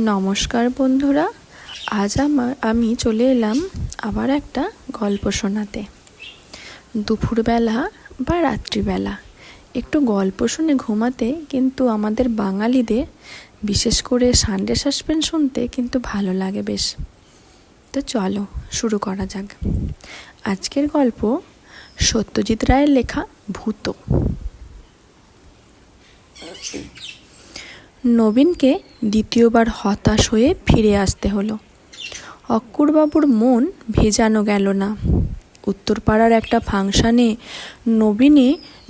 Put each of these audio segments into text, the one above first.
নমস্কার বন্ধুরা, আজ আমি চলে এলাম আবার একটা গল্প শোনাতে। দুপুরবেলা বা রাত্রিবেলা একটু গল্প শুনে ঘুমাতে কিন্তু আমাদের বাঙালিদের, বিশেষ করে সানডে সাসপেন্স শুনতে কিন্তু ভালো লাগে বেশ। তো চলো শুরু করা যাক। আজকের গল্প সত্যজিৎ রায়ের লেখা ভূত। নবীনকে দ্বিতীয়বার হতাশ হয়ে ফিরে আসতে হলো। অক্কুরবাবুর মন ভেজানো গেল না। উত্তরপাড়ার একটা ফাংশানে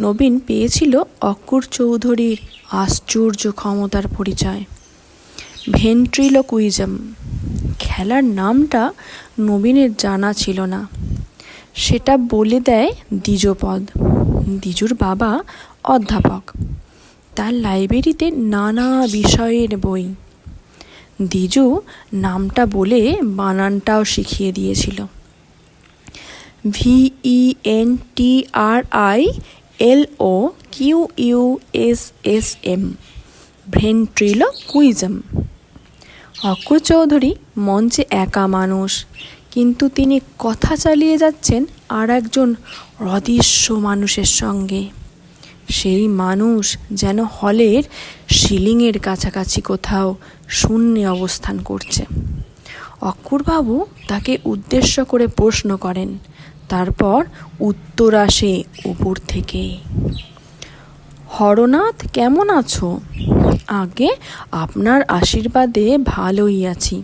নবীন পেয়েছিল অক্কুর চৌধুরীর আশ্চর্য ক্ষমতার পরিচয়। ভেন্ট্রিলোকুইজম খেলার নামটা নবীনের জানা ছিল না। সেটা বলে দেয় দ্বিজপদ। দ্বিজুর বাবা অধ্যাপক, তার লাইব্রেরিতে নানা বিষয়ের বই। দ্বিজু নামটা বলে বানানটাও শিখিয়ে দিয়েছিল। VENTRILOQUISM, ventriloquism. অক্কুর চৌধুরী মঞ্চে একা মানুষ, কিন্তু তিনি কথা চালিয়ে যাচ্ছেন আর একজন অদৃশ্য মানুষের সঙ্গে। সেই মানুষ যেন হলের সিলিংয়ের কাছাকাছি কোথাও শূন্যে অবস্থান করছে। অক্কুরবাবু তাকে উদ্দেশ্য করে প্রশ্ন করেন, তারপর উত্তর আসে উপর থেকে। হরনাথ, কেমন আছো? আগে আপনার আশীর্বাদে ভালোই আছি।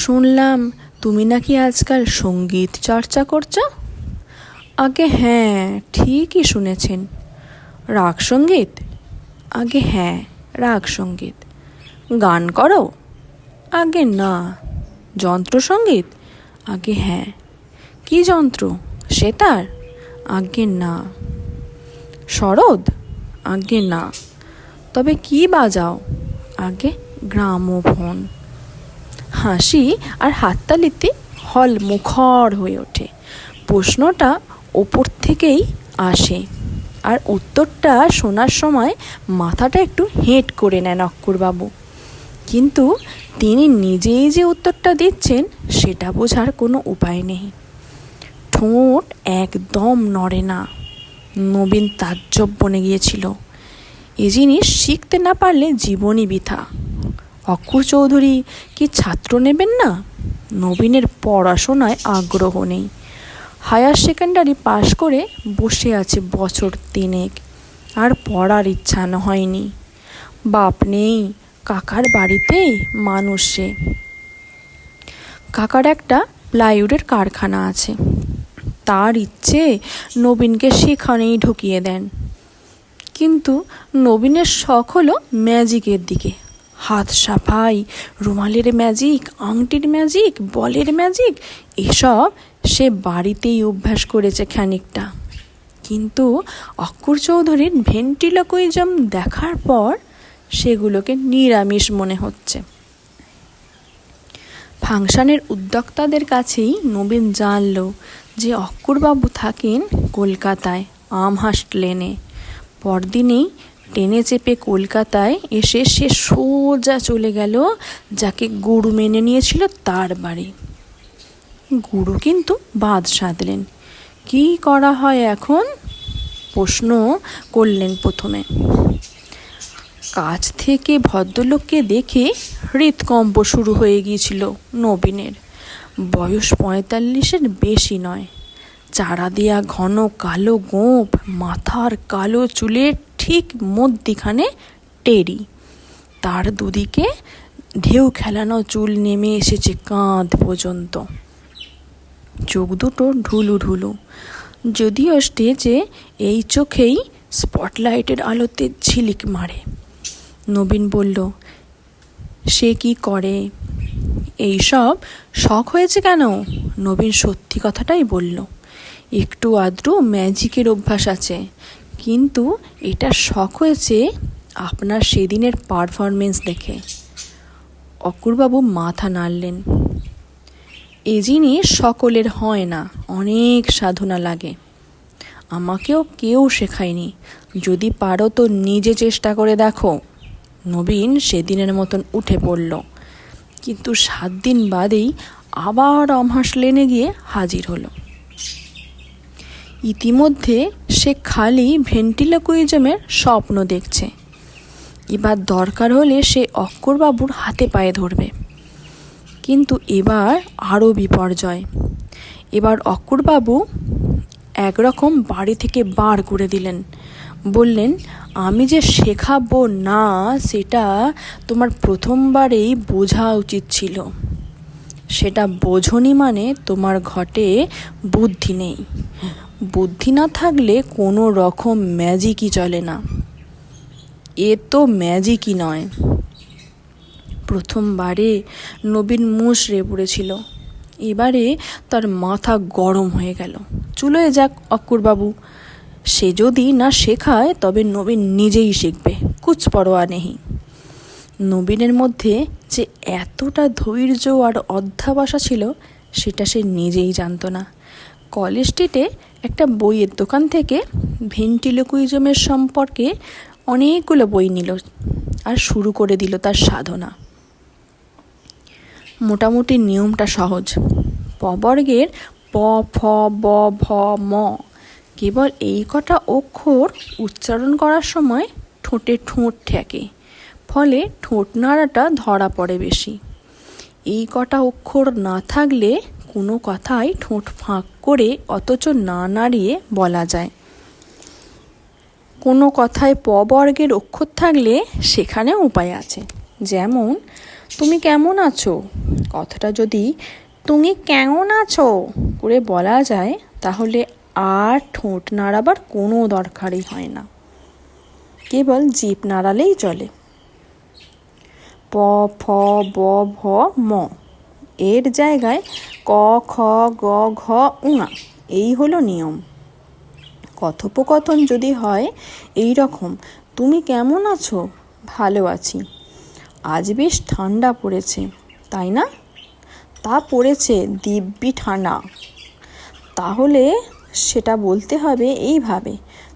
শুনলাম তুমি নাকি আজকাল সঙ্গীত চর্চা করছো। আগে হ্যাঁ, ঠিকই শুনেছেন। রাগ সঙ্গীত? আগে হ্যাঁ, রাগ সঙ্গীত। গান করো? আগে না। যন্ত্রসঙ্গীত? আগে হ্যাঁ। কি যন্ত্র? সেতার? আগে না। সরোদ? আগে না। তবে কি বাজাও? আগে গ্রামোফোন। হাসি আর হাততালিতে হল মুখর হয়ে ওঠে। প্রশ্নটা ওপর থেকেই আসে, আর উত্তরটা শোনার সময় মাথাটা একটু হেঁট করে নেন অক্কুরবাবু। কিন্তু তিনি নিজেই যে উত্তরটা দিচ্ছেন সেটা বোঝার কোনো উপায় নেই। ঠোঁট একদম নড়ে না। নবীন তাজ্জব বনে গিয়েছিল। এ জিনিস শিখতে না পারলে জীবনই বৃথা। অক্কুর চৌধুরী কি ছাত্র নেবেন না? নবীনের পড়াশোনায় আগ্রহ নেই। হায়ার সেকেন্ডারি পাশ করে বসে আছে বছর 3, আর পড়ার ইচ্ছা হয়নি। বাপ নেই, কাকার বাড়িতেই মানুষ সে। কাকার একটা প্লাইউডের কারখানা আছে। তার ইচ্ছে নবীনকে সেখানেই ঢুকিয়ে দেন। কিন্তু নবীনের শখ হলো ম্যাজিকের দিকে। হাত সাফাই, রুমালের ম্যাজিক, আংটির ম্যাজিক, বলের ম্যাজিক, এসব সে বাড়িতেই অভ্যাস করেছে খানিকটা। কিন্তু অক্কুর চৌধুরীর ভেন্ট্রিলোকুইজম দেখার পর সেগুলোকে নিরামিষ মনে হচ্ছে। ফাংশনের উদ্যোক্তাদের কাছেই নবীন জানল যে অক্কুরবাবু থাকেন কলকাতায় আমহার্স্ট লেনে। পরদিনেই ট্রেনে চেপে কলকাতায় এসে সে সোজা চলে গেল যাকে গুরু মেনে নিয়েছিল তার বাড়ি। গুরু কিন্তু বাদ সাধলেন। কি করা হয় এখন? প্রশ্ন করলেন প্রথমে। কাছ থেকে ভদ্রলোককে দেখে হৃৎকম্প শুরু হয়ে গিয়েছিল নবীনের। বয়স 45-এর বেশি নয়। চারা দেয়া ঘন কালো গোঁফ, মাথার কালো চুলের ঠিক মধ্যিখানে টেরি। তার দুদিকে ঢেউ খেলানো চুল নেমে এসেছে কাঁধ পর্যন্ত। চোখ দুটো ঢুলু ঢুলু, যদিও স্টেজে এই চোখেই স্পটলাইটের আলোতে ঝিলিক মারে। নবীন বলল, সে কি করে? এইসব শখ হয়েছে কেন? নবীন সত্যি কথাটাই বলল। একটু আধটু ম্যাজিকের অভ্যাস আছে, কিন্তু এটা শখ হয়েছে আপনার সেদিনের পারফরমেন্স দেখে। অক্কুরবাবু মাথা নাড়লেন। এ জিনিস সকলের হয় না, অনেক সাধনা লাগে। আমাকেও কেউ শেখায়নি। যদি পারো তো নিজে চেষ্টা করে দেখো। নবীন সেদিনের মতন উঠে পড়ল, কিন্তু 7 দিন বাদেই আবার রমহাঁস লেনে গিয়ে হাজির হলো। ইতিমধ্যে সে খালি ভেন্টিলোকুইজমের স্বপ্ন দেখছে। এবার দরকার হলে সে অক্করবাবুর হাতে পায়ে ধরবে। কিন্তু এবার আরও বিপর্যয়। এবার অক্করবাবু একরকম বাড়ি থেকে বার করে দিলেন। বললেন, আমি যে শেখাবো না সেটা তোমার প্রথমবারেই বোঝা উচিত ছিল। সেটা বোঝনি মানে তোমার ঘটে বুদ্ধি নেই। বুদ্ধি না থাকলে কোনো রকম ম্যাজিকই চলে না। এ তো ম্যাজিকই নয়। প্রথমবারে নবীন মুষড়ে পড়েছিল। এবারে তার মাথা গরম হয়ে গেল। চুলোয় যাক অক্করবাবু, সে যদি না শেখায় তবে নবীন নিজেই শিখবে, কুছ পরোয়া নেই। নবীনের মধ্যে যে এতটা ধৈর্য আর অধ্যবসায় ছিল সেটা সে নিজেই জানতো না। কলেজ স্ট্রিটে একটা বইয়ের দোকান থেকে ভেন্টিলোকুইজমের সম্পর্কে অনেকগুলো বই নিল আর শুরু করে দিল তার সাধনা। মোটামুটি নিয়মটা সহজ। প বর্গের প, ফ, ব, ভ, ম কেবল এই কটা অক্ষর উচ্চারণ করার সময় ঠোঁটে ঠোঁট ঠেকে, ফলে ঠোঁট নাড়াটা ধরা পড়ে বেশি। এই কটা অক্ষর না থাকলে কোনো কথাই ঠোঁট ফাঁক করে অথচ না নাড়িয়ে বলা যায়। কোনো কথায় প বর্গের অক্ষর থাকলে সেখানেও উপায় আছে। যেমন, তুমি কেমন আছো কথাটা যদি তুমি কেমন আছো করে বলা যায় তাহলে আর ঠোঁট নাড়াবার কোনো দরকারই হয় না, কেবল জিভ নাড়ালেই চলে। প, ফ, ব, ভ, ম এর জায়গায় ক, খ, গ, ঘ, ঙ এই হলো নিয়ম। কথোপকথন যদি হয় এই রকম, তুমি কেমন আছো? ভালো আছি। আজ বেশ ঠান্ডা পড়েছে, তাই না? তা পড়েছে দিব্যি ঠান্ডা। তাহলে সেটা বলতে হবে এইভাবে,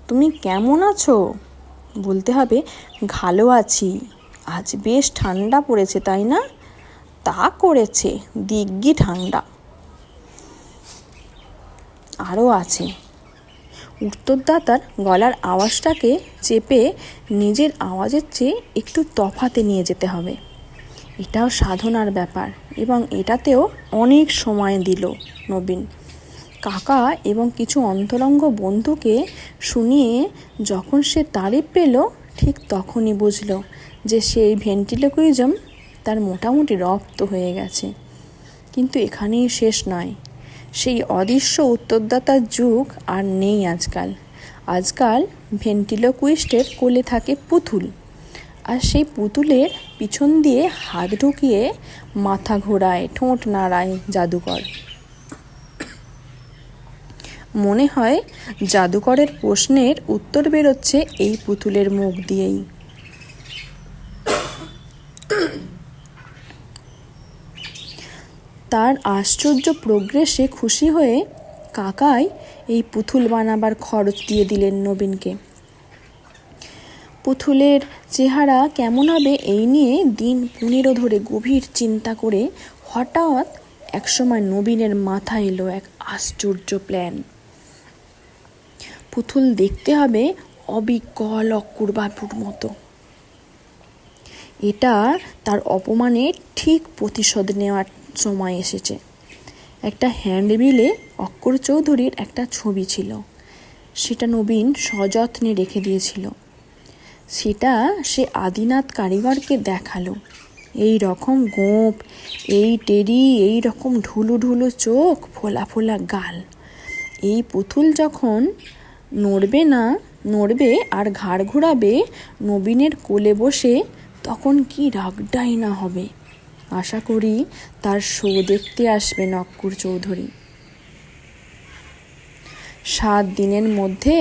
তুমি কেমন আছো? বলতে হবে ভালো আছি। আজ বেশ ঠান্ডা পড়েছে, তাই না? তা করেছে দিব্যি ঠান্ডা। আরও আছে, উত্তরদাতার গলার আওয়াজটাকে চেপে নিজের আওয়াজের চেয়ে একটু তফাতে নিয়ে যেতে হবে। এটাও সাধনার ব্যাপার এবং এটাতেও অনেক সময় দিল নবীন। কাকা এবং কিছু অন্তরঙ্গ বন্ধুকে শুনিয়ে যখন সে তারিফ পেল ঠিক তখনই বুঝল যে সেই ভেন্টিলোকুইজম তার মোটামুটি রপ্ত হয়ে গেছে। কিন্তু এখানেই শেষ নয়। সেই অদৃশ্য উত্তরদাতার যুগ আর নেই আজকাল। আজকাল ভেন্টিলোকুইস্টের কোলে থাকে পুতুল, আর সেই পুতুলের পিছন দিয়ে হাত ঢুকিয়ে মাথা ঘোরায়, ঠোঁট নাড়ায় জাদুকর। মনে হয় জাদুকরের প্রশ্নের উত্তর বেরোচ্ছে এই পুতুলের মুখ দিয়েই। তার আশ্চর্য প্রোগ্রেসে খুশি হয়ে কাকাই এই পুতুল বানাবার খরচ দিয়ে দিলেন নবীনকে। পুতুলের চেহারা কেমন হবে এই নিয়ে দিন 15 ধরে গভীর চিন্তা করে হঠাৎ একসময় নবীনের মাথায় এলো এক আশ্চর্য প্ল্যান। পুতুল দেখতে হবে অবিকল অক্করবাবুর মতো। এটা তার অপমানের ঠিক প্রতিশোধ নেওয়ার সময় এসেছে। একটা হ্যান্ডবিলে অক্কর চৌধুরীর একটা ছবি ছিল, সেটা নবীন সযত্নে রেখে দিয়েছিল। সেটা সে আদিনাথ কারিগরকে দেখালো। এই রকম গোঁপ, এই টেরি, এই রকম ঢুলু ঢুলু চোখ, ফোলা ফোলা গাল। এই পুতুল যখন নড়বে আর ঘাড় ঘোরাবে নবীনের কোলে বসে, তখন কি রাগডাই না হবে। আশা করি তার শো দেখতে আসবেন অক্কর চৌধুরী। 7 দিনের মধ্যে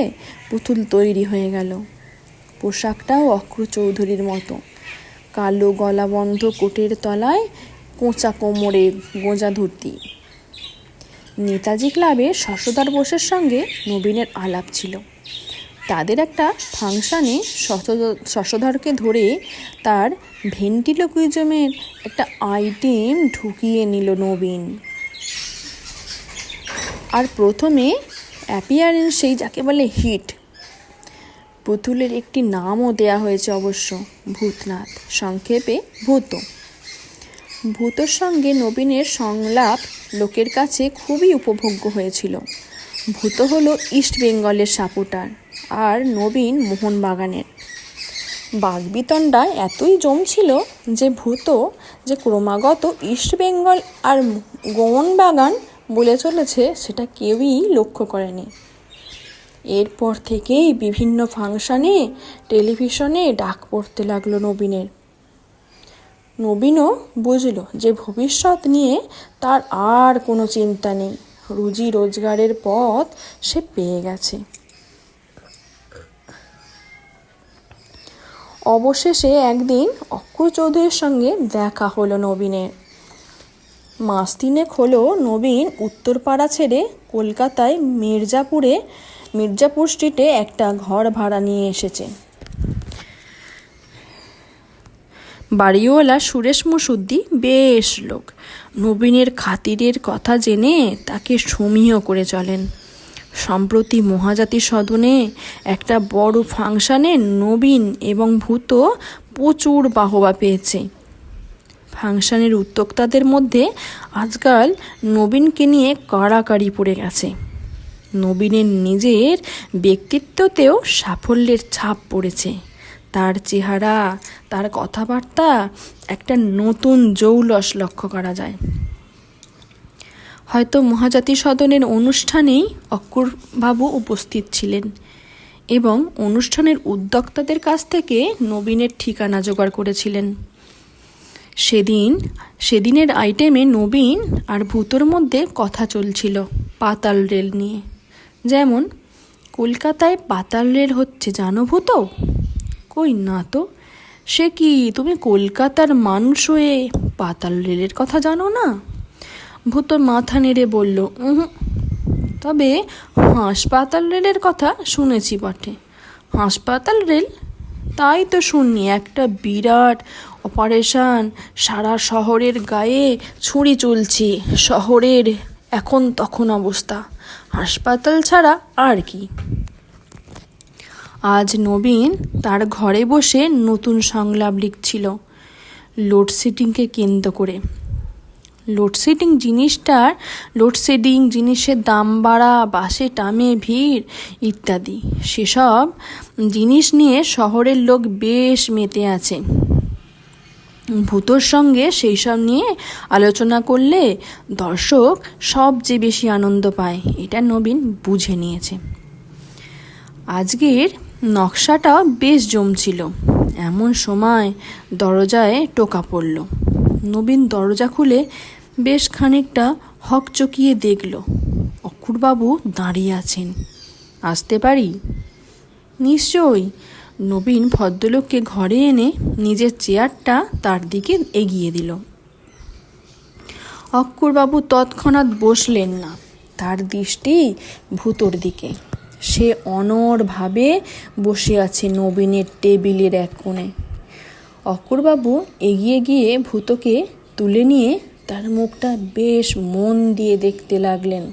পুতুল তৈরি হয়ে গেল। পোশাকটাও অক্কর চৌধুরীর মতো, কালো গলাবন্ধ কোটের তলায় কোঁচা কোমরে গোঁজা ধুতি। নেতাজি ক্লাবে শশধর বোসের সঙ্গে নবীনের আলাপ ছিল। তাদের একটা ফাংশানে শশধরকে ধরে তার ভেন্টিলোকুইজমের একটা আইটেম ঢুকিয়ে নিল নবীন। আর প্রথমে অ্যাপিয়ারেন্সেই যাকে বলে হিট। পুতুলের একটি নামও দেয়া হয়েছে অবশ্য, ভূতনাথ, সংক্ষেপে ভূত। ভূতর সঙ্গে নবীনের সংলাপ লোকের কাছে খুবই উপভোগ্য হয়েছিল। ভূত হলো ইস্ট বেঙ্গলের সাপোর্টার আর নবীন মোহনবাগানের। বাগবিতণ্ডা এতই জমছিল যে ভূত যে ক্রমাগত ইস্ট বেঙ্গল আর মোহনবাগান বলে চলেছে সেটা কেউই লক্ষ্য করেনি। এরপর থেকেই বিভিন্ন ফাংশানে, টেলিভিশনে ডাক পড়তে লাগলো নবীনের। নবীনও বুঝল যে ভবিষ্যৎ নিয়ে তার আর কোনো চিন্তা নেই, রুজি রোজগারের পথ সে পেয়ে গেছে। অবশেষে একদিন অক্কুর চৌধুরীর সঙ্গে দেখা হলো নবীনের। মাস তিনেক হলো নবীন উত্তরপাড়া ছেড়ে কলকাতায় মির্জাপুর স্ট্রিটে একটা ঘর ভাড়া নিয়ে এসেছে। বাড়িওয়ালা সুরেশ মুশুদ্দি বেশ লোক। নবীনের খাতিরের কথা জেনে তাকে সমীহ করে চলেন। সম্প্রতি মহাজাতি সদনে একটা বড় ফাংশানে নবীন এবং ভূত প্রচুর বাহবা পেয়েছে। ফাংশানের উদ্যোক্তাদের মধ্যে আজকাল নবীনকে নিয়ে কাড়াকাড়ি পড়ে গেছে। নবীনের নিজের ব্যক্তিত্বতেও সাফল্যের ছাপ পড়েছে। তার চেহারা, তার কথাবার্তা একটা নতুন জৌলস লক্ষ্য করা যায়। হয়তো মহাজাতি সদনের অনুষ্ঠানেই অক্কুরবাবু উপস্থিত ছিলেন এবং অনুষ্ঠানের উদ্যোক্তাদের কাছ থেকে নবীনের ঠিকানা জোগাড় করেছিলেন। সেদিনের আইটেমে নবীন আর ভূতর মধ্যে কথা চলছিল পাতাল রেল নিয়ে। যেমন, কলকাতায় পাতাল রেল হচ্ছে জানো ভূত? কই না তো। সে কি, তুমি কলকাতার মানুষ হয়ে পাতাল রেলের কথা জানো না? ভূত মাথা নেড়ে বলল, তবে হাসপাতাল রেলের কথা শুনেছি বটে। হাসপাতাল রেল? তাই তো শুনি, একটা বিরাট অপারেশন, সারা শহরের গায়ে ছুরি চলছে। শহরের এখন তখন অবস্থা, হাসপাতাল ছাড়া আর কি। আজ নবীন তার ঘরে বসে নতুন সংলাপ লিখছিল লোডশেডিংকে কেন্দ্র করে। লোডশেডিং জিনিসের দাম বাড়া, বাসে টামে ভিড় ইত্যাদি, সেসব জিনিস নিয়ে শহরের লোক বেশ মেতে আছে। ভূতর সঙ্গে সেই সব নিয়ে আলোচনা করলে দর্শক সবচেয়ে বেশি আনন্দ পায়, এটা নবীন বুঝে নিয়েছে। আজকের নকশাটা বেশ জমছিল। এমন সময় দরজায় টোকা পড়ল। নবীন দরজা খুলে বেশ খানিকটা হকচকিয়ে দেখল অক্কুরবাবু দাঁড়িয়ে আছেন। আসতে পারি? নিশ্চয়ই। নবীন ভদ্রলোককে ঘরে এনে নিজের চেয়ারটা তার দিকে এগিয়ে দিল। অক্কুরবাবু তৎক্ষণাৎ বসলেন না, তার দৃষ্টি ভূতর দিকে। সে অনড়ভাবে বসে আছে নবীনের টেবিলের এক কোণে। অক্কুরবাবু এগিয়ে গিয়ে ভূতকে তুলে নিয়ে তার মুখটা বেশ মন দিয়ে দেখতে লাগলেন।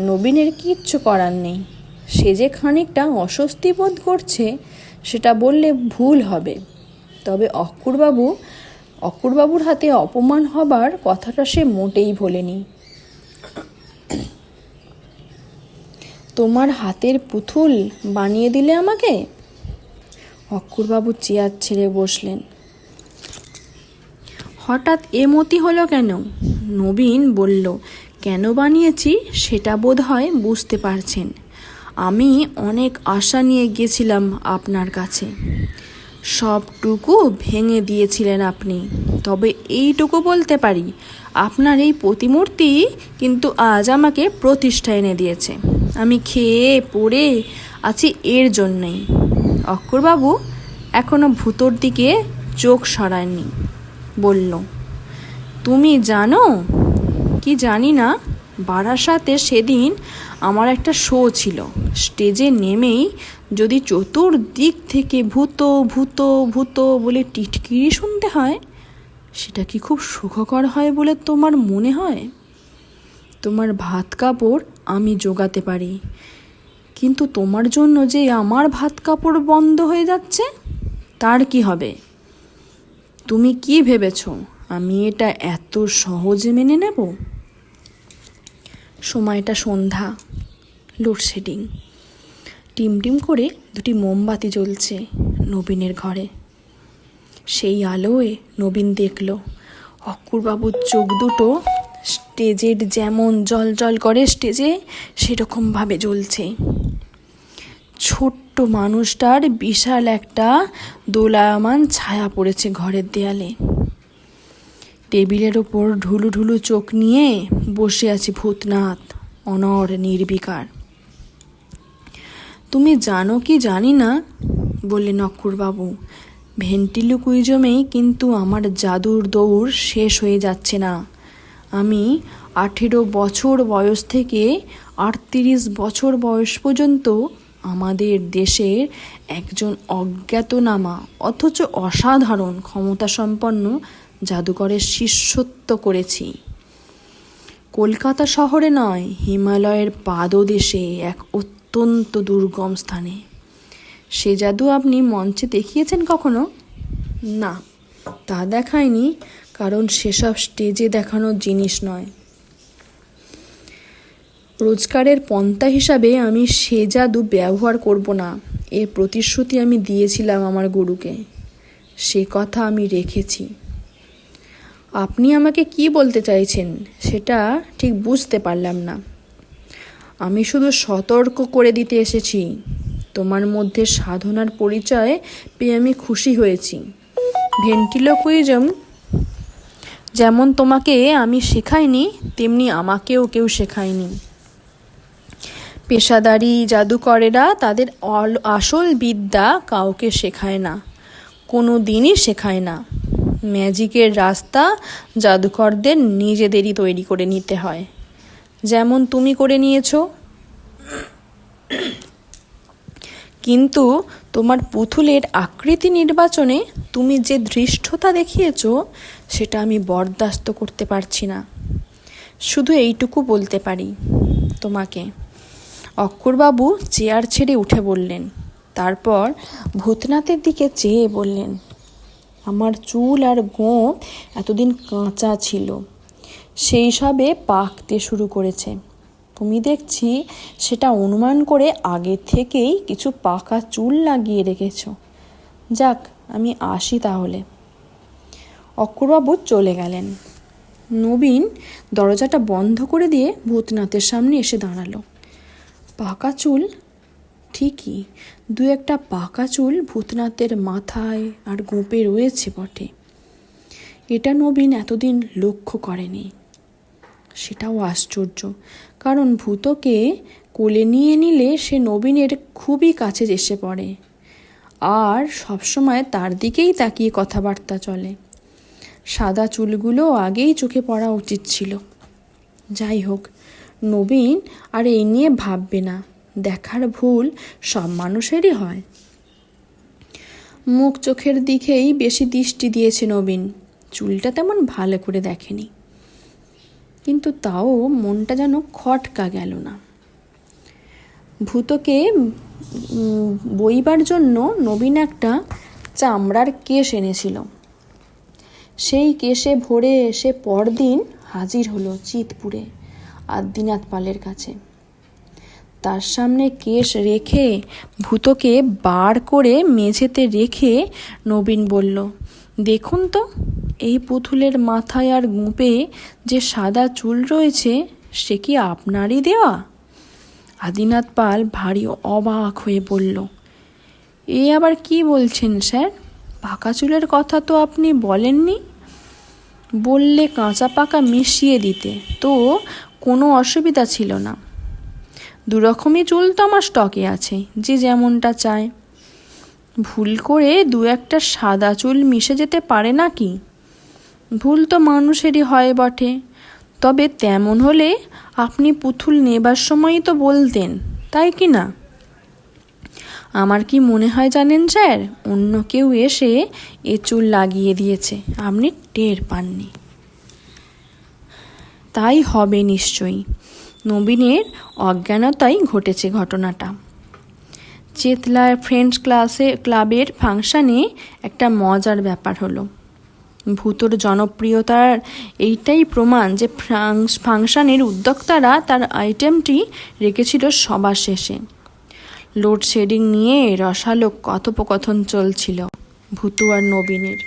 নবীনের কিচ্ছু করার নেই। সে যে খানিকটা অস্বস্তি বোধ করছে সেটা বললে ভুল হবে। তবে অক্কুরবাবুর হাতে অপমান হবার কথাটা সে মোটেই ভোলেনি। তোমার হাতের পুতুল বানিয়ে দিলে আমাকে? অক্কুরবাবু চেয়ার ছেড়ে বসলেন। হঠাৎ এ মতি হলো কেন? নবীন বলল, কেন বানিয়েছি সেটা বোধ হয় বুঝতে পারছেন। আমি অনেক আশা নিয়ে গেছিলাম আপনার কাছে, সবটুকু ভেঙে দিয়েছিলেন আপনি। তবে এইটুকু বলতে পারি, আপনার এই প্রতিমূর্তি কিন্তু আজ আমাকে প্রতিষ্ঠা এনে দিয়েছে। আমি খেয়ে পড়ে আছি এর জন্যেই। অক্কুরবাবু এখনো ভূতর দিকে চোখ সরায়নি, বলল, তুমি জানো কি জানি না, বারাসাতে সেদিন আমার একটা শো ছিল। স্টেজে নেমেই যদি চতুর্দিক থেকে ভূত ভূত ভূত বলে টিটকিরি শুনতে হয়, সেটা কি খুব সুখকর হয় বলে তোমার মনে হয়? তোমার ভাত কাপড় আমি জোগাতে পারি, কিন্তু তোমার জন্য যে আমার ভাত কাপড় বন্ধ হয়ে যাচ্ছে, তার কি হবে? তুমি কি ভেবেছ আমি এটা এত সহজে মেনে নেব? সময়টা সন্ধ্যা, লোডশেডিং। টিমটিম করে দুটি মোমবাতি জ্বলছে নবীনের ঘরে। সেই আলোয় নবীন দেখল অক্কুরবাবুর চোখ দুটো স্টেজের যেমন জল জল করে স্টেজে, সেরকমভাবে জ্বলছে। ছোট্ট মানুষটার বিশাল একটা দোলায়মান ছায়া পড়েছে ঘরের দেয়ালে। টেবিলের ওপর ঢুলু ঢুলু চোখ নিয়ে বসে আছে ভূতনাথ, অনড় নির্বিকার। তুমি জানো কি জানি না, বললেন অক্কুরবাবু, ভেন্টিলিকুইজমেই কিন্তু আমার জাদুর দৌড় শেষ হয়ে যাচ্ছে না। আমি 18 বছর বয়স থেকে 38 বছর বয়স পর্যন্ত আমাদের দেশের একজন অজ্ঞাতনামা অথচ অসাধারণ ক্ষমতাসম্পন্ন জাদুকরের শিষ্যত্ব করেছি। কলকাতা শহরে নয়, হিমালয়ের পাদদেশে এক অত্যন্ত দুর্গম স্থানে। সে জাদু আপনি মঞ্চে দেখিয়েছেন কখনো? না, তা দেখায়নি, কারণ সেসব স্টেজে দেখানোর জিনিস নয়। রোজগারের পন্থা হিসাবে আমি সে জাদু ব্যবহার করব না, এর প্রতিশ্রুতি আমি দিয়েছিলাম আমার গুরুকে। সে কথা আমি রেখেছি। আপনি আমাকে কি বলতে চাইছেন সেটা ঠিক বুঝতে পারলাম না। আমি শুধু সতর্ক করে দিতে এসেছি। তোমার মধ্যে সাধনার পরিচয় পেয়ে আমি খুশি হয়েছি। ভেন্টিলোকুইজম যেমন তোমাকে আমি শেখাইনি, তেমনি আমাকেও কেউ শেখায়নি। পেশাদারি জাদুকরেরা তাদের আসল বিদ্যা কাউকে শেখায় না, কোনো দিনই শেখায় না। ম্যাজিকের রাস্তা জাদুকরদের নিজেদেরই তৈরি করে নিতে হয়, যেমন তুমি করে নিয়েছো। কিন্তু তোমার পুতুলের আকৃতি নির্বাচনে তুমি যে ধৃষ্টতা দেখিয়েছ, সেটা আমি বরদাস্ত করতে পারছি না। শুধু এইটুকু বলতে পারি তোমাকে। অক্কুরবাবু চেয়ার ছেড়ে উঠে বললেন, তারপর ভূতনাথের দিকে চেয়ে বললেন, আমার চুল আর গোঁফ এতদিন কাঁচা ছিল, সেই সবে পাকতে শুরু করেছে। তুমি দেখছি সেটা অনুমান করে আগে থেকেই কিছু পাকা চুল লাগিয়ে রেখেছ। যাক, আমি আসি তাহলে। অক্কুরবাবু চলে গেলেন। নবীন দরজাটা বন্ধ করে দিয়ে ভূতনাথের সামনে এসে দাঁড়ালো। পাকা চুল? ঠিকই, দু একটা পাকা চুল ভূতনাথের মাথায় আর গোঁপে রয়েছে বটে। এটা নবীন এতদিন লক্ষ্য করেনি। সেটাও আশ্চর্য, কারণ ভূতকে কোলে নিয়ে নিলে সে নবীনের খুবই কাছে এসে পড়ে, আর সবসময় তার দিকেই তাকিয়ে কথাবার্তা চলে। সাদা চুলগুলো আগেই চোখে পড়া উচিত ছিল। যাই হোক, নবীন আর এই নিয়ে ভাববে না। দেখার ভুল সব মানুষেরই হয়। মুখ চোখের দিকেই বেশি দৃষ্টি দিয়েছে নবীন, চুলটা তেমন ভালো করে দেখেনি। কিন্তু তাও মনটা যেন খটকা গেল না। ভূতকে বইবার জন্য নবীন একটা চামড়ার কেশ এনেছিল। সেই কেশে ভরে এসে পরদিন হাজির হলো চিতপুরে আদিনাথ পালের কাছে। তার সামনে কেশ রেখে ভূতকে বার করে মেঝেতে রেখে নবীন বলল, দেখুন তো, এই পুতুলের মাথায় আর গোঁপে যে সাদা চুল রয়েছে, সে কি আপনারই দেওয়া? আদিনাথ পাল ভারী অবাক হয়ে বলল, এ আবার কি বলছেন স্যার? পাকা চুলের কথা তো আপনি বলেননি। বললে কাঁচা পাকা মিশিয়ে দিতে তো কোনো অসুবিধা ছিল না। দুরকমই চুল তো আমার স্টকে আছে, যে যেমনটা চায়। ভুল করে দু একটা সাদা চুল মিশে যেতে পারে নাকি? ভুল তো মানুষেরই হয় বটে, তবে তেমন হলে আপনি পুতুল নেবার সময়ই তো বলতেন, তাই কি না? আমার কি মনে হয় জানেন স্যার, অন্য কেউ এসে এ চুল লাগিয়ে দিয়েছে, আপনি টের পাননি। তাই হবে নিশ্চয়ই। নবীনের অজ্ঞানতাই ঘটেছে ঘটনাটা। চেতলার ফ্রেন্ডস ক্লাবের ফাংশানে একটা মজার ব্যাপার হলো। ভূতর জনপ্রিয়তার এইটাই প্রমাণ যে ফাংশানের উদ্যোক্তারা তার আইটেমটি রেখেছিল সবার শেষে। লোডশেডিং নিয়ে রসালো কথোপকথন চলছিল ভূতু আর নবীনের।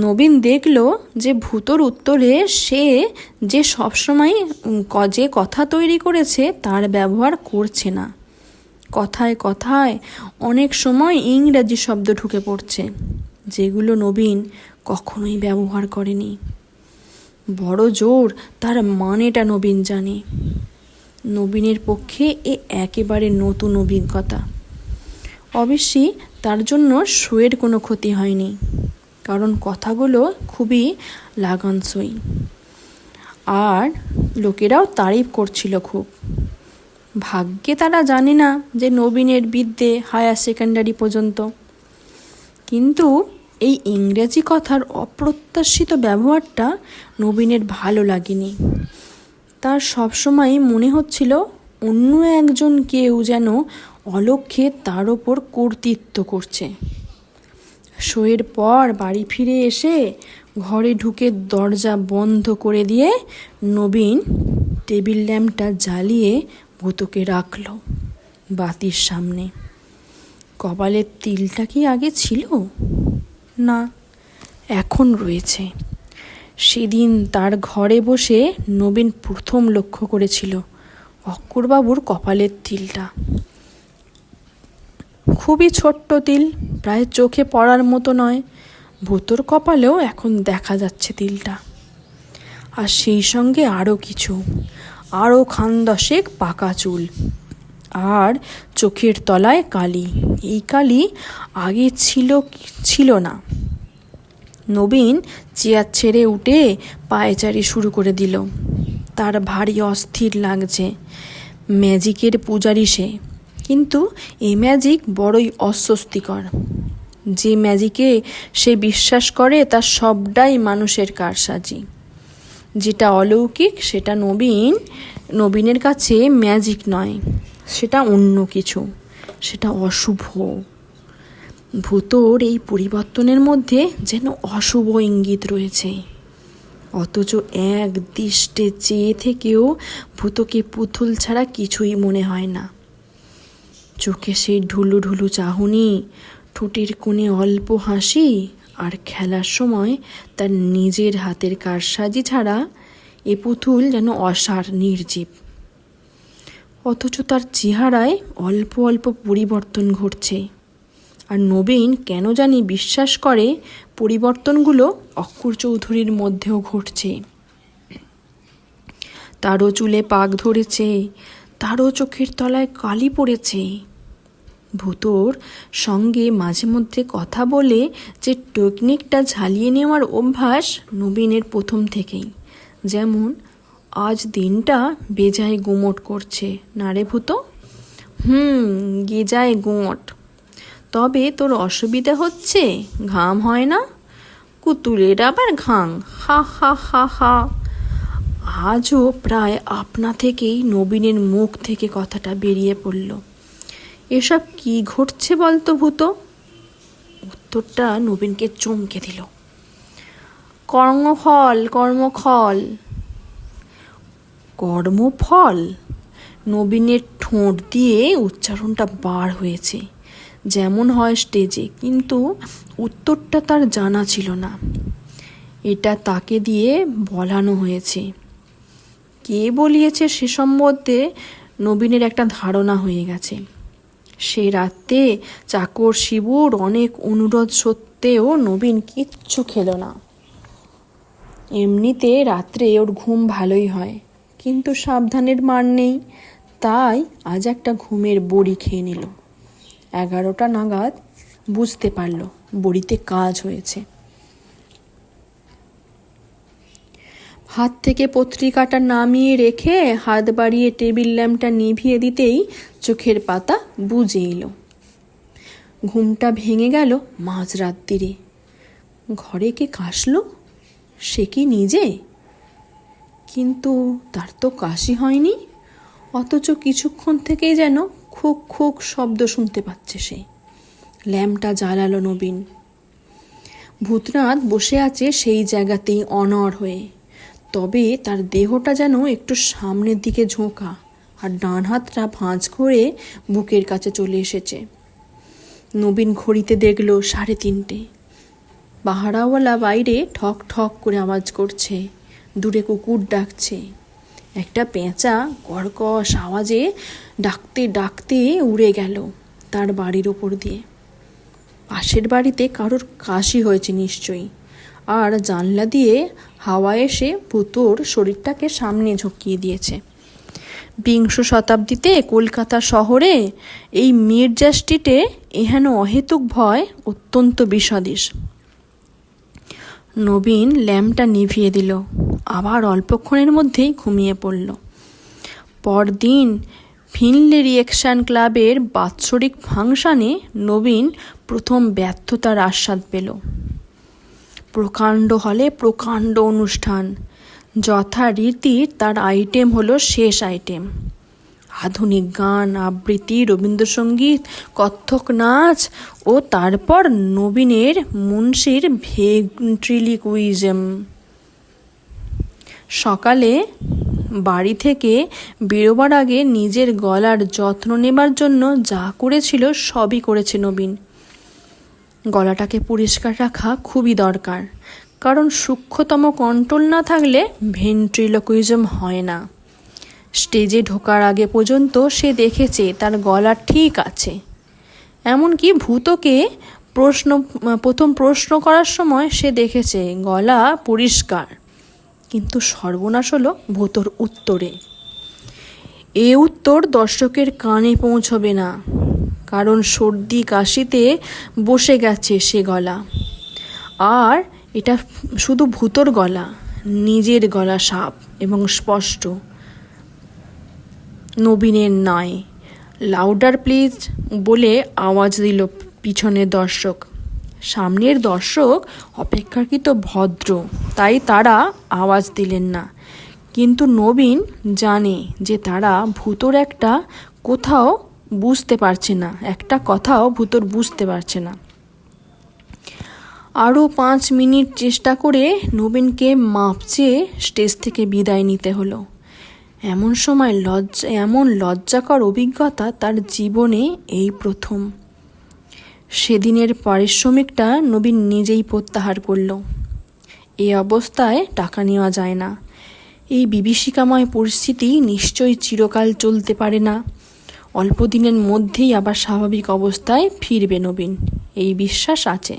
নবীন দেখল যে ভূতর উত্তরে সে যে সবসময় যে কথা তৈরি করেছে তার ব্যবহার করছে না। কথায় কথায় অনেক সময় ইংরাজি শব্দ ঢুকে পড়ছে, যেগুলো নবীন কখনোই ব্যবহার করেনি। বড় জোর তার মানেটা নবীন জানে। নবীনের পক্ষে এ একেবারে নতুন অভিজ্ঞতা। অবশ্যই তার জন্য শোয়ের কোনো ক্ষতি হয়নি, কারণ কথাগুলো খুবই লাগানসই, আর লোকেরাও তারিফ করছিল খুব। ভাগ্যে তারা জানে না যে নবীনের বিদ্যে হায়ার সেকেন্ডারি পর্যন্ত। কিন্তু এই ইংরেজি কথার অপ্রত্যাশিত ব্যবহারটা নবীনের ভালো লাগেনি। তার সবসময় মনে হচ্ছিল অন্য একজন কেউ যেন অলক্ষ্যে তার ওপর কর্তৃত্ব করছে। শোয়ের পর বাড়ি ফিরে এসে ঘরে ঢুকে দরজা বন্ধ করে দিয়ে নবীন টেবিল ল্যাম্পটা জ্বালিয়ে ভূতকে রাখল বাতির সামনে। কপালের তিলটা কি আগে ছিল? না, এখন রয়েছে। সেদিন তার ঘরে বসে নবীন প্রথম লক্ষ্য করেছিল অক্কুরবাবুর কপালের তিলটা। খুবই ছোট্ট তিল, প্রায় চোখে পড়ার মতো নয়। ভূতর কপালেও এখন দেখা যাচ্ছে তিলটা। আর সেই সঙ্গে আরও কিছু, আরও খানদশেক পাকা চুল, আর চোখের তলায় কালি। এই কালি আগে ছিল না। নবীন চেয়ার ছেড়ে উঠে পায়চারি শুরু করে দিল। তার ভারী অস্থির লাগছে। ম্যাজিকের পূজারি সে, কিন্তু এই ম্যাজিক বড়ই অস্বস্তিকর। যে ম্যাজিকে সে বিশ্বাস করে তার সবটাই মানুষের কারসাজি। যেটা অলৌকিক সেটা নবীনের কাছে ম্যাজিক নয়, সেটা অন্য কিছু, সেটা অশুভ। ভূতর এই পরিবর্তনের মধ্যে যেন অশুভ ইঙ্গিত রয়েছে। অথচ এক দৃষ্টে চেয়ে থেকেও ভূতকে পুতুল ছাড়া কিছুই মনে হয় না। চোখে সেই ঢুলু ঢুলু চাহনি, ঠোঁটের কোণে অল্প হাসি, আর খেলার সময় তার নিজের হাতের কারসাজি ছাড়া এ পুতুল যেন অসার নির্জীব। অথচ তার চেহারায় অল্প অল্প পরিবর্তন ঘটছে, আর নবীন কেন জানি বিশ্বাস করে পরিবর্তনগুলো অক্কুর চৌধুরীর মধ্যেও ঘটছে। তারও চুলে পাক ধরেছে, তারও চোখের তলায় কালি পড়েছে। ভূতর সঙ্গে মাঝে মধ্যে কথা বলে যে টেকনিকটা ঝালিয়ে নেওয়ার অভ্যাস নবীনের প্রথম থেকেই, যেমন আজ দিনটা বেজায় গুমোট করছে না রে ভূত? গেজায় গুমোট। তবে তোর অসুবিধা হচ্ছে, ঘাম হয় না? কুতুলের আবার ঘাম, হা হা হা হা। আজও প্রায় আপনা থেকেই নবীনের মুখ থেকে কথাটা বেরিয়ে পড়ল। এসব কি ঘটছে বলতো ভূত? উত্তরটা নবীনকে চমকে দিল। কর্মফল, কর্মফল, কর্মফল। নবীনের ঠোঁট দিয়ে উচ্চারণটা বার হয়েছে যেমন হয় স্টেজে, কিন্তু উত্তরটা তার জানা ছিল না। এটা তাকে দিয়ে বলানো হয়েছে। কে বলিয়েছে সে সম্বন্ধে নবীনের একটা ধারণা হয়ে গেছে। সে রাতে চাকর শিবুর অনেক অনুরোধ সত্ত্বেও নবীন কিচ্ছু খেল না। এমনিতে রাত্রে ওর ঘুম ভালোই হয়, কিন্তু সাবধানের মার নেই, তাই আজ একটা ঘুমের বড়ি খেয়ে নিল। 11টা নাগাদ বুঝতে পারল বড়িতে কাজ হয়েছে। হাত থেকে পত্রিকাটা নামিয়ে রেখে হাত বাড়িয়ে টেবিল ল্যাম্পটা নিভিয়ে দিতেই চোখের পাতা বুজে এলো। ঘুমটা ভেঙে গেল মাঝরাত্তিরে। ঘরে কে কাশল? সে কি নিজে? কিন্তু তার তো কাশি হয়নি, অথচ কিছুক্ষণ থেকেই যেন খোক খোক শব্দ শুনতে পাচ্ছে সে। ল্যাম্পটা জ্বালালো নবীন। ভূতনাথ বসে আছে সেই জায়গাতেই অনড় হয়ে, তবে তার দেহটা যেন একটু সামনের দিকে ঝোঁকা, আর ডান হাতটা ভাঁজ করে বুকের কাছে চলে এসেছে। নবীন ঘড়িতে দেখল 3:30। পাহারাওয়ালা বাইরে ঠক ঠক করে আওয়াজ করছে, দূরে কুকুর ডাকছে। একটা পেঁচা কর্কশ আওয়াজে ডাকতে ডাকতে উড়ে গেল তার বাড়ির ওপর দিয়ে। পাশের বাড়িতে কারোর কাশি হয়েছে নিশ্চয়ই, আর জানলা দিয়ে হাওয়া এসে ভূতোর শরীরটাকে সামনে ঝুঁকিয়ে দিয়েছে। বিংশ শতাব্দীতে কলকাতা শহরে এই মির্জা স্ট্রিটে এহেন অহেতুক ভয় অত্যন্ত বিষাদিস। নবীন ল্যাম্পটা নিভিয়ে দিল, আবার অল্পক্ষণের মধ্যেই ঘুমিয়ে পড়ল। পরদিন ফিনলে রিয়েকশন ক্লাবের বাৎসরিক ফাংশানে নবীন প্রথম ব্যর্থতার আস্বাদ পেল। প্রকাণ্ড হলে প্রকাণ্ড অনুষ্ঠান, যথারীতি তার আইটেম হলো শেষ আইটেম। আধুনিক গান, আবৃত্তি, রবীন্দ্রসঙ্গীত, কত্থক নাচ ও তারপর নবীনের মুন্সির ভেন্ট্রিলিকুইজম। সকালে বাড়ি থেকে বেরোবার আগে নিজের গলার যত্ন নেবার জন্য যা করেছিল সবই করেছে নবীন। গলাটাকে পরিষ্কার রাখা খুবই দরকার, কারণ সূক্ষ্মতম কন্ট্রোল না থাকলে ভেন্ট্রিলোকুইজম হয় না। স্টেজে ঢোকার আগে পর্যন্ত সে দেখেছে তার গলা ঠিক আছে। এমনকি ভূতকে প্রথম প্রশ্ন করার সময় সে দেখেছে গলা পরিষ্কার। কিন্তু সর্বনাশ হলো ভূতর উত্তরে। এ উত্তর দর্শকের কানে পৌঁছবে না, কারণ সর্দি কাশিতে বসে গেছে সে গলা। আর এটা শুধু ভূতর গলা, নিজের গলা সাপ এবং স্পষ্ট, নবীনের নয়। লাউডার প্লিজ বলে আওয়াজ দিল পিছনের দর্শক। সামনের দর্শক অপেক্ষাকৃত ভদ্র, তাই তারা আওয়াজ দিলেন না। কিন্তু নবীন জানে যে তারা ভূতর একটা কথাও বুঝতে পারছে না। আরও 5 মিনিট চেষ্টা করে নবীনকে মাপ চেয়ে স্টেজ থেকে বিদায় নিতে হলো। এমন লজ্জাকর অভিজ্ঞতা তার জীবনে এই প্রথম। সেদিনের পারিশ্রমিকটা নবীন নিজেই প্রত্যাহার করল। এই অবস্থায় টাকা নেওয়া যায় না। এই বিভীষিকাময় পরিস্থিতি নিশ্চয়ই চিরকাল চলতে পারে না। অল্প দিনের মধ্যেই আবার স্বাভাবিক অবস্থায় ফিরবে নবীন, এই বিশ্বাস আছে।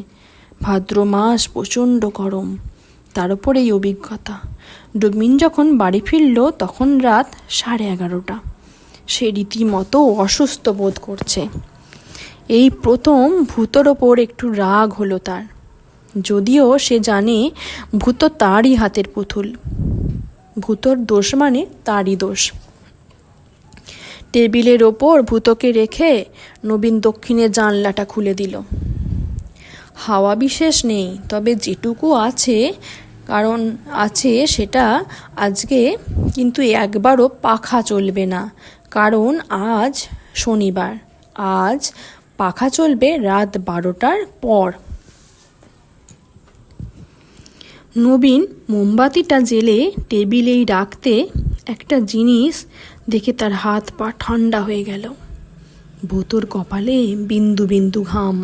ভাদ্র মাস, প্রচণ্ড গরম, তার উপর এই অভিজ্ঞতা। নবীন যখন বাড়ি ফিরল তখন রাত 11:30। সে রীতিমতো অসুস্থ বোধ করছে। এই প্রথম ভূতর ওপর একটু রাগ হলো তার, যদিও সে জানে ভূত তারই হাতের পুতুল। ভূতর দোষ মানে তারই দোষ। টেবিলের ওপর ভূতকে রেখে নবীন দক্ষিণের জানলাটা খুলে দিল। হাওয়া বিশেষ নেই, তবে যেটুকু আছে সেটা আজকে কিন্তু একবারও পাখা চলবে না, কারণ আজ শনিবার। আজ পাখা চলবে রাত 12টার পর। নবীন মোমবাতিটা জেলে টেবিলেই রাখতে একটা জিনিস দেখে তার হাত পা ঠান্ডা হয়ে গেল। ভূতর কপালে বিন্দু বিন্দু ঘাম।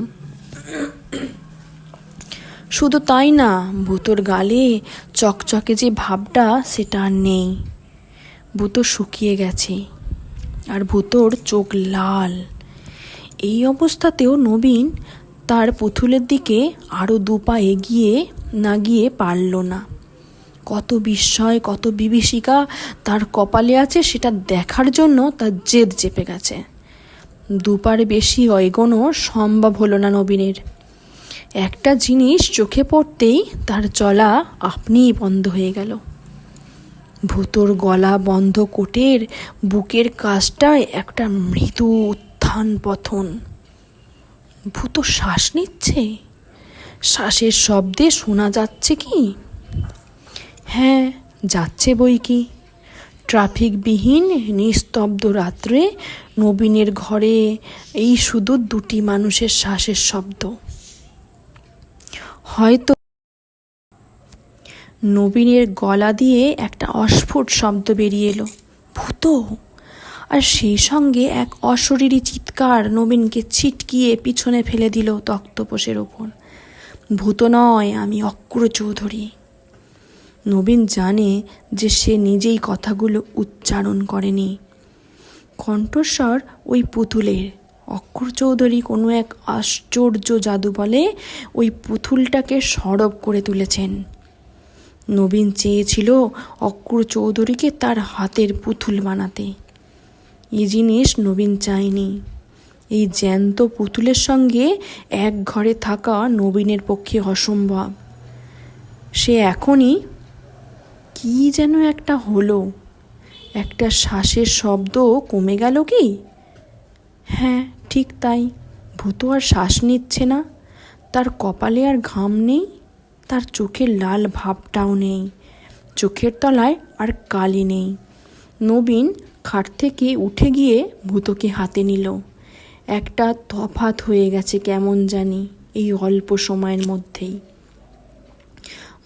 শুধু তাই না, ভূতর গালে চকচকে যে ভাবটা সেটা আর নেই। ভূত শুকিয়ে গেছে, আর ভূতর চোখ লাল। এই অবস্থাতেও নবীন তার পুতুলের দিকে আরও 2 পা এগিয়ে না গিয়ে পারল না। কত বিস্ময়, কত বিভীষিকা তার কপালে আছে সেটা দেখার জন্য তার জেদ চেপে গেছে। 2 পার বেশি এগোনো সম্ভব হলো না নবীনের। একটা জিনিস চোখে পড়তেই তার চলা আপনিই বন্ধ হয়ে গেল। ভূতোর গলা বন্ধ কোটের বুকের কাছটায় একটা মৃদু উত্থান পতন। ভূত শ্বাস নিচ্ছে। শ্বাসের শব্দে শোনা যাচ্ছে কি? হ্যাঁ, যাচ্ছে বই কি। ট্রাফিকবিহীন নিস্তব্ধ রাত্রে নবীনের ঘরে এই শুধু দুটি মানুষের শ্বাসের শব্দ। হয়তো নবীনের গলা দিয়ে একটা অস্ফুট শব্দ বেরিয়ে এলো, ভূত। আর সেই সঙ্গে এক অশরীরী চিৎকার নবীনকে ছিটকিয়ে পিছনে ফেলে দিল তক্তপোষের ওপর। ভূত নয়, আমি অক্রূর চৌধুরী। নবীন জানে যে সে নিজেই কথাগুলো উচ্চারণ করেনি। কণ্ঠস্বর ওই পুতুলের। অক্রূর চৌধুরী কোনো এক আশ্চর্য জাদু বলে ওই পুতুলটাকে সরব করে তুলেছেন। নবীন চেয়েছিল অক্রূর চৌধুরীকে তার হাতের পুতুল বানাতে। এই জিনিস নবীন চায়নি। এই জ্যান্ত পুতুলের সঙ্গে এক ঘরে থাকা নবীনের পক্ষে অসম্ভব। সে এখনই কি যেন একটা হলো। একটা শ্বাসের শব্দ কমে গেল কি? হ্যাঁ, ঠিক তাই। ভূত আর শ্বাস নিচ্ছে না। তার কপালে আর ঘাম নেই, তার চোখের লাল ভাবটাও নেই, চোখের তলায় আর কালি নেই। নবীন খাট থেকে উঠে গিয়ে ভূতকে হাতে নিল। একটা তফাৎ হয়ে গেছে কেমন জানি এই অল্প সময়ের মধ্যেই।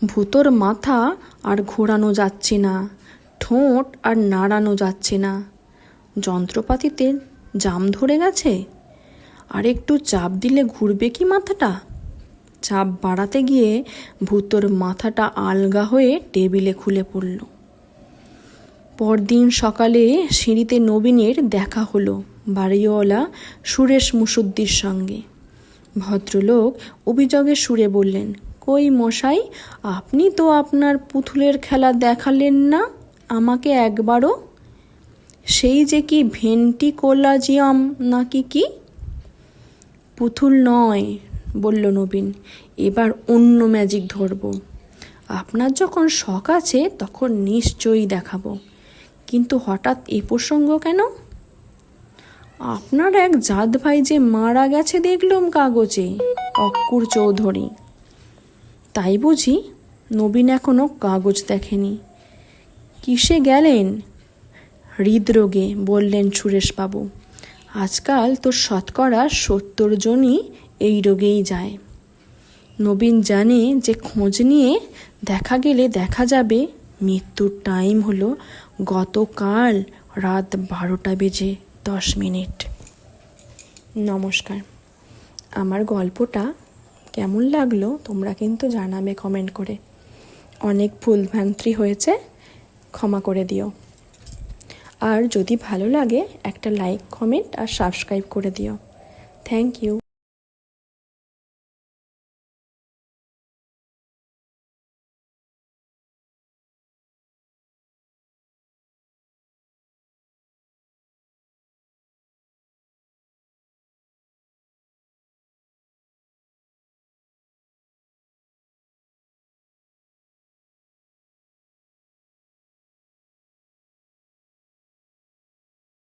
ভূতর মাথা আর ঘোরানো যাচ্ছে না, ঠোঁট আর নাড়ানো যাচ্ছে না। যন্ত্রপাতিতে জাম ধরে গেছে। আর একটু চাপ দিলে ঘুরবে কি মাথাটা? চাপ বাড়াতে গিয়ে ভূতর মাথাটা আলগা হয়ে টেবিলে খুলে পড়ল। পরদিন সকালে সিঁড়িতে নবীনের দেখা হলো বাড়িওয়ালা সুরেশ মুসুদ্দির সঙ্গে। ভদ্রলোক অভিযোগের সুরে বললেন, কই মশাই, আপনি তো আপনার পুতুলের খেলা দেখালেন না আমাকে একবারও। সেই যে কি ভেন্টিকোলাজিয়াম নাকি কি? পুতুল নয়, বলল নবীন, এবার অন্য ম্যাজিক ধরব। আপনার যখন শখ আছে তখন নিশ্চয়ই দেখাবো, কিন্তু হঠাৎ এ প্রসঙ্গ কেন? আপনার এক জাত ভাই যে মারা গেছে দেখলুম কাগজে, অক্রূর চৌধুরী। তাই বুঝি? নবীন এখনো কাগজ দেখেনি। কিসে গেলেন? হৃদরোগে, বললেন সুরেশবাবু। আজকাল তো শতকরা 70 জনই এই রোগেই যায়। নবীন জানে যে খোঁজ নিয়ে দেখা গেলে দেখা যাবে মৃত্যুর টাইম হলো গতকাল রাত 12:10। নমস্কার। আমার গল্পটা কেমন লাগলো তোমরা কিন্তু জানাবে কমেন্ট করে। অনেক ভুলভ্রান্তি হয়েছে, ক্ষমা করে দিও। আর যদি ভালো লাগে একটা লাইক, কমেন্ট আর সাবস্ক্রাইব করে দিও। Thank you.